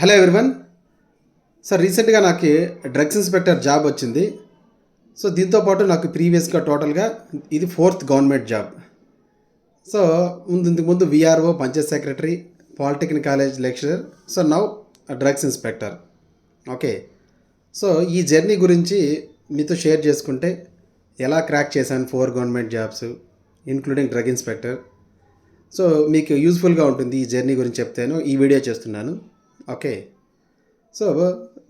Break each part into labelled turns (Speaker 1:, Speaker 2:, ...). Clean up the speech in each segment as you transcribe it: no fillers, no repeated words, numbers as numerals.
Speaker 1: Hello everyone. Sir రీసెంట్గా నాకు drugs inspector job వచ్చింది. సో దీంతోపాటు నాకు ప్రీవియస్గా టోటల్గా ఇది 4th గవర్నమెంట్ జాబ్. సో ఇంతకుముందు VRO, Panchayat secretary, polytechnic college lecturer, so now drugs inspector. Okay, so ఈ జర్నీ గురించి మీతో షేర్ చేసుకుంటే ఎలా క్రాక్ చేశాను 4 government jobs including drug inspector. So మీకు యూస్ఫుల్గా ఉంటుంది ఈ జర్నీ గురించి చెప్తాను, ఈ వీడియో చేస్తున్నాను. ఓకే, సో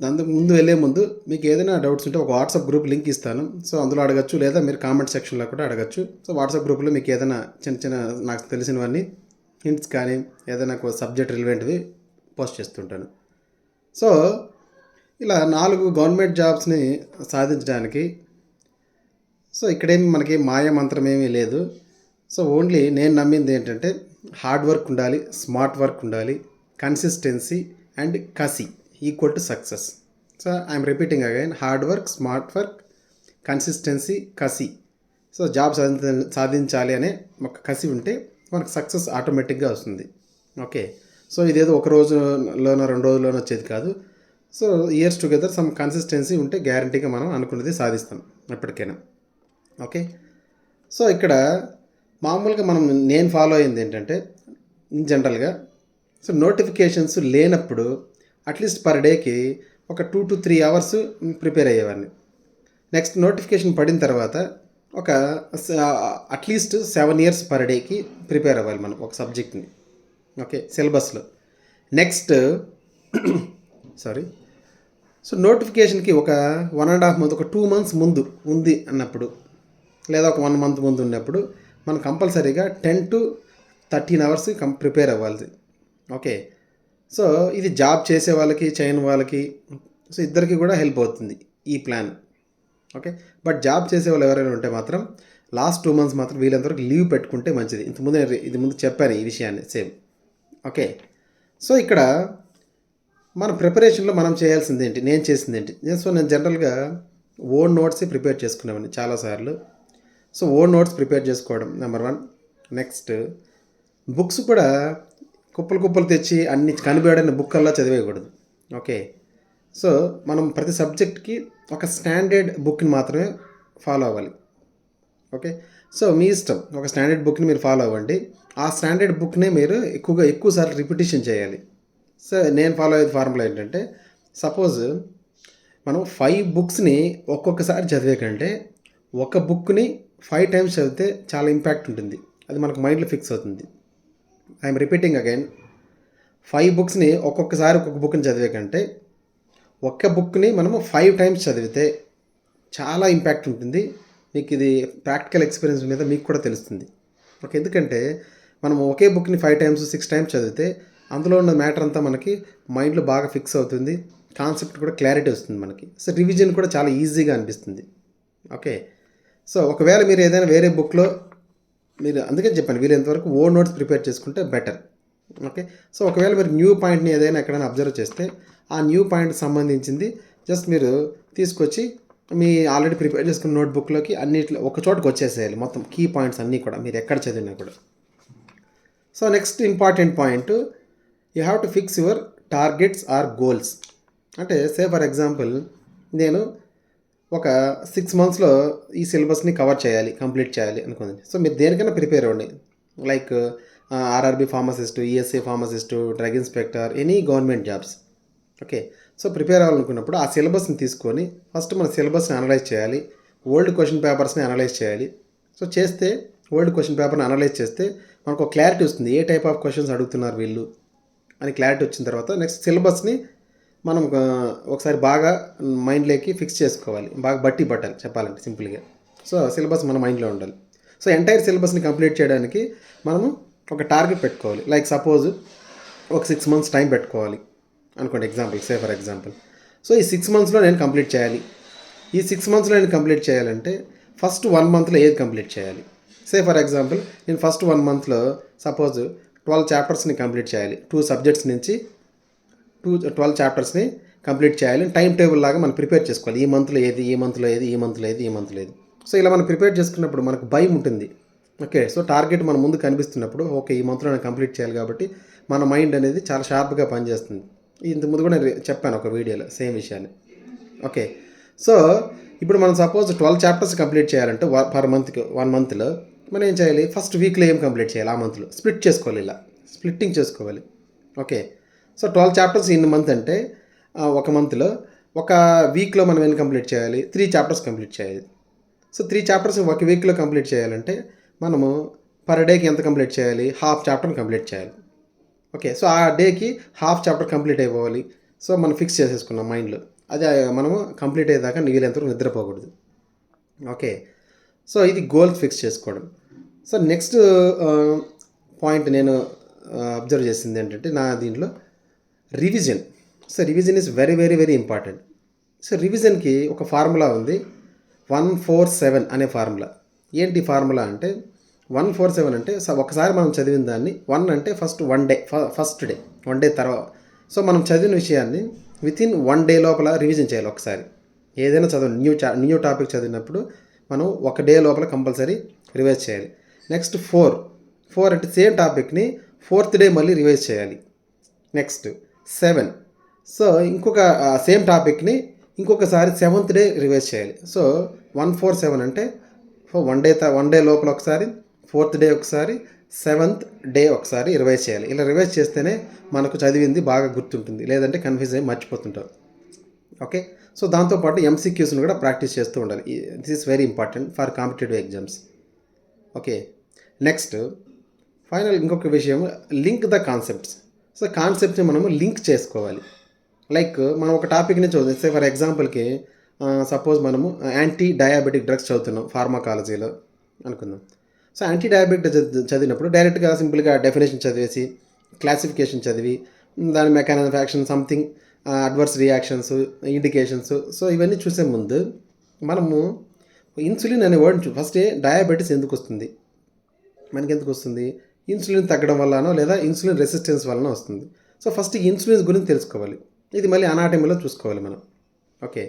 Speaker 1: అందుకు ముందు వెళ్ళే ముందు మీకు ఏదైనా డౌట్స్ ఉంటే ఒక వాట్సాప్ గ్రూప్ లింక్ ఇస్తాను. సో అందులో అడగచ్చు, లేదా మీరు కామెంట్ సెక్షన్లో కూడా అడగచ్చు. సో వాట్సాప్ గ్రూప్లో మీకు ఏదైనా చిన్న చిన్న నాకు తెలిసినవన్నీ హింట్స్ కానీ ఏదైనా సబ్జెక్ట్ రిలవెంట్వి పోస్ట్ చేస్తుంటాను. సో ఇలా 4 గవర్నమెంట్ జాబ్స్ని సాధించడానికి సో ఇక్కడేమి మనకి మాయ మంత్రం ఏమీ లేదు. సో ఓన్లీ నేను నమ్మింది ఏంటంటే హార్డ్ వర్క్ ఉండాలి, స్మార్ట్ వర్క్ ఉండాలి, కన్సిస్టెన్సీ అండ్ కసి equal to success. So I'm repeating again, hard work, smart work, consistency, కసి. సో జాబ్ సాధించాలి అనే ఒక కసి ఉంటే మనకు సక్సెస్ ఆటోమేటిక్గా వస్తుంది. ఓకే, సో ఇదేదో ఒక రోజులోనో 2 రోజుల్లోనో వచ్చేది కాదు. So years together some consistency ఉంటే గ్యారంటీగా మనం అనుకున్నది సాధిస్తాం ఎప్పటికైనా. ఓకే, సో ఇక్కడ మామూలుగా నేను ఫాలో అయింది ఏంటంటే ఇన్ జనరల్గా సో నోటిఫికేషన్స్ లేనప్పుడు అట్లీస్ట్ పర్ డేకి ఒక 2 to 3 అవర్స్ ప్రిపేర్ అయ్యేవాడిని. నెక్స్ట్ నోటిఫికేషన్ పడిన తర్వాత ఒక అట్లీస్ట్ 7 years పర్ డేకి ప్రిపేర్ అవ్వాలి మనం ఒక సబ్జెక్ట్ని. ఓకే, సిలబస్లో. నెక్స్ట్ సారీ, సో నోటిఫికేషన్కి ఒక 1.5 month, ఒక 2 months ముందు ఉంది అన్నప్పుడు, లేదా ఒక 1 month ముందు ఉన్నప్పుడు మనం కంపల్సరీగా 10 to 13 hours ప్రిపేర్ అవ్వాలి. ఓకే, సో ఇది జాబ్ చేసే వాళ్ళకి, చేయని వాళ్ళకి, సో ఇద్దరికి కూడా హెల్ప్ అవుతుంది ఈ ప్లాన్. ఓకే, బట్ జాబ్ చేసే వాళ్ళు ఎవరైనా ఉంటే మాత్రం లాస్ట్ 2 months మాత్రం వీళ్ళంతవరకు లీవ్ పెట్టుకుంటే మంచిది. ముందు చెప్పాను ఈ విషయాన్ని సేమ్. ఓకే, సో ఇక్కడ మన ప్రిపరేషన్లో మనం చేయాల్సింది ఏంటి, నేను చేసింది ఏంటి. సో నేను జనరల్గా ఓన్ నోట్స్ ప్రిపేర్ చేసుకునేవాడిని చాలాసార్లు. సో ఓన్ నోట్స్ ప్రిపేర్ చేసుకోవడం నెంబర్ 1. నెక్స్ట్ బుక్స్ కూడా కుప్పలు తెచ్చి అన్ని కనిపెడిన బుక్కల్లా చదివేయకూడదు. ఓకే, సో మనం ప్రతి సబ్జెక్ట్కి ఒక స్టాండర్డ్ బుక్ని మాత్రమే ఫాలో అవ్వాలి. ఓకే, సో మీ ఇష్టం, ఒక స్టాండర్డ్ బుక్ని మీరు ఫాలో అవ్వండి. ఆ స్టాండర్డ్ బుక్నే మీరు ఎక్కువసార్లు రిపిటేషన్ చేయాలి. సో నేను ఫాలో అయ్యే ఫార్ములా ఏంటంటే, సపోజ్ మనం 5 booksని ఒక్కొక్కసారి చదివే కంటే ఒక బుక్ని 5 times చదివితే చాలా ఇంపాక్ట్ ఉంటుంది. అది మనకు మైండ్లో ఫిక్స్ అవుతుంది. ఐఎమ్ రిపీటింగ్ అగైన్, 5 booksని ఒక్కొక్కసారి ఒక్కొక్క బుక్ని చదివే కంటే ఒక్క బుక్ని మనము 5 times చదివితే చాలా ఇంపాక్ట్ ఉంటుంది. మీకు ఇది ప్రాక్టికల్ ఎక్స్పీరియన్స్ మీద మీకు కూడా తెలుస్తుంది. ఓకే, ఎందుకంటే మనం ఒకే బుక్ని 5 times 6 times చదివితే అందులో ఉన్న మ్యాటర్ అంతా మనకి మైండ్లో బాగా ఫిక్స్ అవుతుంది. కాన్సెప్ట్ కూడా క్లారిటీ వస్తుంది మనకి. సో రివిజన్ కూడా చాలా ఈజీగా అనిపిస్తుంది. ఓకే, సో ఒకవేళ మీరు ఏదైనా వేరే బుక్లో మీరు, అందుకని చెప్పండి, వీలైనంతవరకు ఓన్ నోట్స్ ప్రిపేర్ చేసుకుంటే బెటర్. ఓకే, సో ఒకవేళ మీరు న్యూ పాయింట్ని ఏదైనా ఎక్కడైనా అబ్జర్వ్ చేస్తే ఆ న్యూ పాయింట్కి సంబంధించింది జస్ట్ మీరు తీసుకొచ్చి మీ ఆల్రెడీ ప్రిపేర్ చేసుకున్న నోట్బుక్లోకి అన్నిట్లో ఒక చోటకి వచ్చేసేయాలి, మొత్తం కీ పాయింట్స్ అన్నీ కూడా మీరు ఎక్కడ చదివినా కూడా. So next important point, you have to fix your targets or goals. అంటే ఫర్ ఎగ్జాంపుల్ నేను ఒక 6 monthsలో ఈ సిలబస్ని కవర్ చేయాలి, కంప్లీట్ చేయాలి అనుకుంది. సో మీరు దేనికైనా ప్రిపేర్ అవ్వండి, like RRB pharmacist, ESI pharmacist, drug inspector, any government jobs. Okay, so prepare అవ్వాలనుకున్నప్పుడు ఆ సిలబస్ని తీసుకొని ఫస్ట్ మన సిలబస్ని అనలైజ్ చేయాలి, ఓల్డ్ క్వశ్చన్ పేపర్స్ని అనలైజ్ చేయాలి. సో చేస్తే ఓల్డ్ క్వశ్చన్ పేపర్ని అనలైజ్ చేస్తే మనకు ఒక క్లారిటీ వస్తుంది, ఏ టైప్ ఆఫ్ క్వశ్చన్స్ అడుగుతున్నారు వీళ్ళు అని క్లారిటీ వచ్చిన తర్వాత నెక్స్ట్ సిలబస్ని మనం ఒకసారి బాగా మైండ్లోకి ఫిక్స్ చేసుకోవాలి, బాగా బట్టి పట్టాలి చెప్పాలంటే సింపుల్గా. సో సిలబస్ మన మైండ్లో ఉండాలి. సో ఎంటైర్ సిలబస్ని కంప్లీట్ చేయడానికి మనము ఒక టార్గెట్ పెట్టుకోవాలి. లైక్ సపోజ్ ఒక 6 months టైం పెట్టుకోవాలి అనుకోండి, ఫర్ ఎగ్జాంపుల్. సో ఈ 6 monthsలో నేను కంప్లీట్ చేయాలి. ఈ 6 monthsలో నేను కంప్లీట్ చేయాలంటే ఫస్ట్ 1 monthలో ఏది కంప్లీట్ చేయాలి. ఫర్ ఎగ్జాంపుల్ నేను ఫస్ట్ 1 monthలో సపోజ్ 12 chaptersని కంప్లీట్ చేయాలి. 2 subjects నుంచి 12 chaptersని కంప్లీట్ చేయాలి. టైం టేబుల్ లాగా మనం ప్రిపేర్ చేసుకోవాలి, ఈ మంత్లో ఏది, ఈ మంత్లో ఏది, ఈ మంత్లో ఏది, ఈ మంత్లో ఏది. సో ఇలా మనం ప్రిపేర్ చేసుకున్నప్పుడు మనకు భయం ఉంటుంది. ఓకే, సో టార్గెట్ మన ముందు కనిపిస్తున్నప్పుడు ఓకే ఈ మంత్లో నేను కంప్లీట్ చేయాలి కాబట్టి మన మైండ్ అనేది చాలా షార్ప్గా పనిచేస్తుంది. ఇంతకుముందు కూడా నేను చెప్పాను ఒక వీడియోలో సేమ్ విషయాన్ని. ఓకే. సో ఇప్పుడు మనం సపోజ్ 12 చాప్టర్స్ కంప్లీట్ చేయాలంటే పర్ మంత్కి 1 మంత్లో మనం ఏం చేయాలి, ఫస్ట్ వీక్లో ఏం కంప్లీట్ చేయాలి, ఆ మంత్లో స్ప్లిట్ చేసుకోవాలి, ఇలా స్ప్లిట్టింగ్ చేసుకోవాలి. Okay. So 12 chapters in month అంటే ఒక మంత్లో ఒక వీక్లో మనం ఎన్ని కంప్లీట్ చేయాలి, 3 చాప్టర్స్ కంప్లీట్ చేయాలి. సో 3 చాప్టర్స్ ఒక వీక్లో కంప్లీట్ చేయాలంటే మనము పర్ డేకి ఎంత కంప్లీట్ చేయాలి, హాఫ్ చాప్టర్ కంప్లీట్ చేయాలి. ఓకే. సో ఆ డేకి హాఫ్ చాప్టర్ కంప్లీట్ అయిపోవాలి. సో మనం ఫిక్స్ చేసేసుకున్నాం మైండ్లో. అదే మనము కంప్లీట్ అయ్యేదాకా వీలైనంతవరకు నిద్రపోకూడదు. ఓకే. సో ఇది గోల్స్ ఫిక్స్ చేసుకోవడం. సో నెక్స్ట్ పాయింట్ నేను అబ్జర్వ్ చేసింది ఏంటంటే నా దీంట్లో revision. So revision is very very very important. So రివిజన్కి ఒక ఫార్ములా ఉంది, 147 అనే ఫార్ములా. ఏంటి ఫార్ములా అంటే 147 అంటే ఒకసారి మనం చదివిన దాన్ని 1 అంటే ఫస్ట్ డే 1 డే తర్వాత. సో మనం చదివిన విషయాన్ని వితిన్ 1 డే లోపల రివిజన్ చేయాలి ఒకసారి. ఏదైనా చదవండి, న్యూ టాపిక్ చదివినప్పుడు మనం ఒక డే లోపల కంపల్సరీ రివైజ్ చేయాలి. నెక్స్ట్ 4 అంటే సేమ్ టాపిక్ని 4th డే మళ్ళీ రివైజ్ చేయాలి. నెక్స్ట్ 7, సో ఇంకొక సేమ్ టాపిక్ని ఇంకొకసారి 7th డే రివైజ్ చేయాలి. సో 147 అంటే 1 డే లోపల ఒకసారి, 4th డే ఒకసారి, 7th డే ఒకసారి రివైజ్ చేయాలి. ఇలా రివైజ్ చేస్తేనే మనకు చదివింది బాగా గుర్తుంటుంది, లేదంటే కన్ఫ్యూజ్ అయ్యి మర్చిపోతుంటారు. ఓకే. సో దాంతోపాటు ఎంసీక్యూస్ని కూడా ప్రాక్టీస్ చేస్తూ ఉండాలి. This is very important for competitive exams. Okay. Next final ఇంకొక విషయం, లింక్ ద కాన్సెప్ట్స్. సో కాన్సెప్ట్ని మనము లింక్ చేసుకోవాలి. లైక్ మనం ఒక టాపిక్ని చదివిస్తే ఫర్ ఎగ్జాంపుల్కి సపోజ్ మనము యాంటీ డయాబెటిక్ డ్రగ్స్ చదువుతున్నాం ఫార్మాకాలజీలో అనుకుందాం. సో యాంటీ డయాబెటిక్ చదివినప్పుడు డైరెక్ట్గా సింపుల్గా డెఫినేషన్ చదివేసి క్లాసిఫికేషన్ చదివి దాని mechanism of action, something adverse reactions, indications, so ఇవన్నీ చూసే ముందు మనము ఇన్సులిన్ అనే వర్డ్ ఫస్ట్ డయాబెటీస్ ఎందుకు వస్తుంది, మనకి ఎందుకు వస్తుంది, ఇన్సులిన్ తగ్గడం వల్లనో లేదా ఇన్సులిన్ రెసిస్టెన్స్ వలన వస్తుంది. సో ఫస్ట్ ఇన్సులిన్ గురించి తెలుసుకోవాలి. ఇది మళ్ళీ అనాటమీలో చూసుకోవాలి మనం. ఓకే.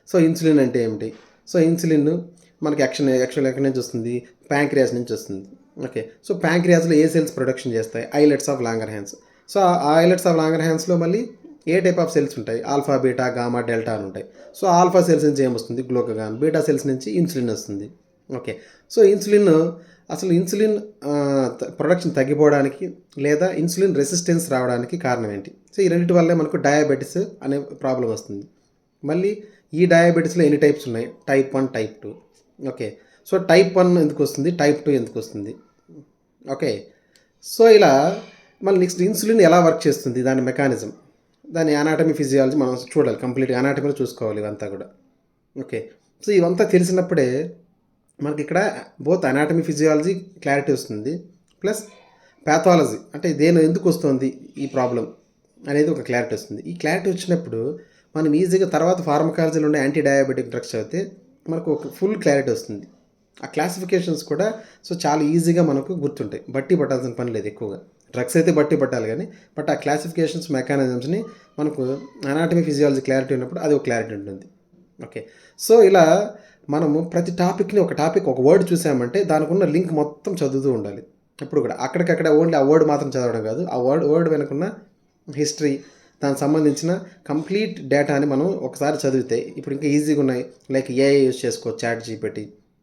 Speaker 1: సో ఇన్సులిన్ అంటే ఏమిటి, సో ఇన్సులిన్ మనకి యాక్చువల్ ఎక్కడి నుంచి వస్తుంది, ప్యాంక్రియాస్ నుంచి వస్తుంది. ఓకే. సో ప్యాంక్రియాస్లో ఏ సెల్స్ ప్రొడక్షన్ చేస్తాయి, ఐలెట్స్ ఆఫ్ లాంగర్హాన్స్. సో ఆ ఐలెట్స్ ఆఫ్ లాంగర్హాన్స్లో మళ్ళీ ఏ టైప్ ఆఫ్ సెల్స్ ఉంటాయి, ఆల్ఫా, బీటా, గామా, డెల్టా అని ఉంటాయి. సో ఆల్ఫా సెల్స్ నుంచి ఏమొస్తుంది, గ్లూకగాన్. బీటా సెల్స్ నుంచి ఇన్సులిన్ వస్తుంది. ఓకే. సో ఇన్సులిన్ ప్రొడక్షన్ తగ్గిపోవడానికి లేదా ఇన్సులిన్ రెసిస్టెన్స్ రావడానికి కారణం ఏంటి, సో ఈ రెండింటి వల్లే మనకు డయాబెటీస్ అనే ప్రాబ్లం వస్తుంది. మళ్ళీ ఈ డయాబెటీస్లో ఎన్ని టైప్స్ ఉన్నాయి, type 1, type 2. Okay. So type 1 ఎందుకు వస్తుంది, టైప్ 2 ఎందుకు వస్తుంది. ఓకే. సో ఇలా మళ్ళీ నెక్స్ట్ ఇన్సులిన్ ఎలా వర్క్ చేస్తుంది, దాని మెకానిజం, దాని అనాటమీ, ఫిజియాలజీ మనం చూడాలి, కంప్లీట్గా అనాటమీలో చూసుకోవాలి ఇవంతా కూడా. ఓకే. సో ఇవంతా తెలిసినప్పుడే మనకి ఇక్కడ బోత్ అనాటమీ, ఫిజియాలజీ క్లారిటీ వస్తుంది, ప్లస్ ప్యాథాలజీ అంటే దేని ఎందుకు వస్తుంది ఈ ప్రాబ్లం అనేది ఒక క్లారిటీ వస్తుంది. ఈ క్లారిటీ వచ్చినప్పుడు మనం ఈజీగా తర్వాత ఫార్మకాలజీలో ఉండే యాంటీ డయాబెటిక్ డ్రగ్స్ చదివితే మనకు ఒక ఫుల్ క్లారిటీ వస్తుంది. ఆ క్లాసిఫికేషన్స్ కూడా సో చాలా ఈజీగా మనకు గుర్తుంటాయి, బట్టి పట్టాల్సిన పని లేదు ఎక్కువగా. డ్రగ్స్ అయితే బట్టి పట్టాలి కానీ, బట్ ఆ క్లాసిఫికేషన్స్, మెకానిజమ్స్ని మనకు అనాటమీ, ఫిజియాలజీ క్లారిటీ ఉన్నప్పుడు అది ఒక క్లారిటీ ఉంటుంది. ఓకే. సో ఇలా మనము ప్రతి టాపిక్ని ఒక వర్డ్ చూసామంటే దానికి ఉన్న లింక్ మొత్తం చదువుతూ ఉండాలి. ఎప్పుడు కూడా అక్కడికక్కడ ఓన్లీ ఆ వర్డ్ మాత్రం చదవడం కాదు, ఆ వర్డ్ వెనుకున్న హిస్టరీ, దానికి సంబంధించిన కంప్లీట్ డేటాని మనం ఒకసారి చదివితే ఇప్పుడు ఇంకా ఈజీగా ఉన్నాయి. లైక్ ఏఐ యూజ్ చేసుకోవచ్చు, ChatGPT.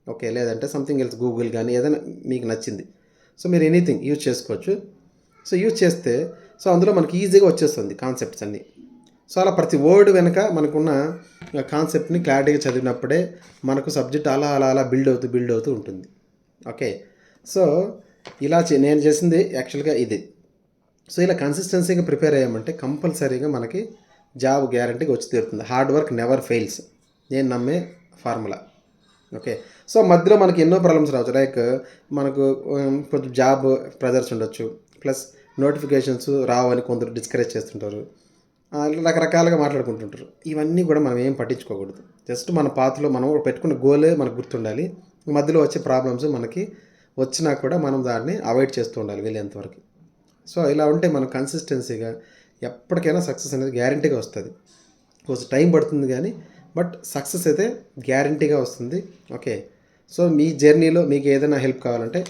Speaker 1: ఓకే. లేదంటే సంథింగ్ ఎల్స్, గూగుల్ కానీ ఏదైనా మీకు నచ్చింది. సో మీరు ఎనీథింగ్ యూజ్ చేసుకోవచ్చు. సో యూజ్ చేస్తే సో అందులో మనకి ఈజీగా వచ్చేస్తుంది కాన్సెప్ట్స్ అన్నీ. సో అలా ప్రతి వర్డ్ వెనక మనకున్న కాన్సెప్ట్ని క్లారిటీగా చదివినప్పుడే మనకు సబ్జెక్ట్ అలా బిల్డ్ అవుతూ ఉంటుంది. ఓకే. సో ఇలా నేను చేసింది యాక్చువల్గా ఇది. సో ఇలా కన్సిస్టెన్సీగా ప్రిపేర్ అయ్యామంటే కంపల్సరీగా మనకి జాబ్ గ్యారంటీగా వచ్చి తీరుతుంది. హార్డ్ వర్క్ నెవర్ ఫెయిల్స్, నేను నమ్మే ఫార్ములా. ఓకే. సో మధ్యలో మనకి ఎన్నో ప్రాబ్లమ్స్ రావచ్చు, లైక్ మనకు కొంచెం జాబ్ ప్రెజర్స్ ఉండొచ్చు, ప్లస్ నోటిఫికేషన్స్ రావని కొందరు డిస్కరేజ్ చేస్తుంటారు, రకరకాలుగా మాట్లాడుకుంటుంటారు. ఇవన్నీ కూడా మనం ఏం పట్టించుకోకూడదు. జస్ట్ మన పాత్రలో మనం పెట్టుకున్న గోలే మనకు గుర్తుండాలి. మధ్యలో వచ్చే ప్రాబ్లమ్స్ మనకి వచ్చినా కూడా మనం దాన్ని అవాయిడ్ చేస్తూ ఉండాలి వీలైనంతవరకు. సో ఇలా ఉంటే మనం కన్సిస్టెన్సీగా ఎప్పటికైనా సక్సెస్ అనేది గ్యారంటీగా వస్తుంది. కొంచెం టైం పడుతుంది కానీ బట్ సక్సెస్ అయితే గ్యారంటీగా వస్తుంది. ఓకే. సో మీ జర్నీలో మీకు ఏదైనా హెల్ప్ కావాలంటే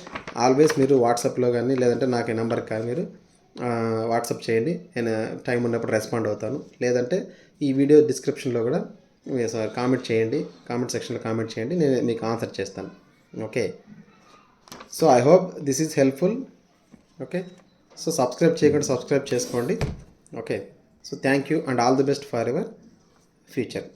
Speaker 1: ఆల్వేస్ మీరు వాట్సాప్లో కానీ లేదంటే నాకు నెంబర్కి కానీ మీరు వాట్సాప్ చేయండి, నేను టైం ఉన్నప్పుడు రెస్పాండ్ అవుతాను. లేదంటే ఈ వీడియో డిస్క్రిప్షన్లో కూడా కామెంట్ చేయండి, కామెంట్ సెక్షన్లో కామెంట్ చేయండి, నేను మీకు ఆన్సర్ చేస్తాను. Okay, so I hope this is helpful. Okay, so subscribe చేయకుండా సబ్స్క్రైబ్ చేసుకోండి. Okay, so thank you and all the best for your future.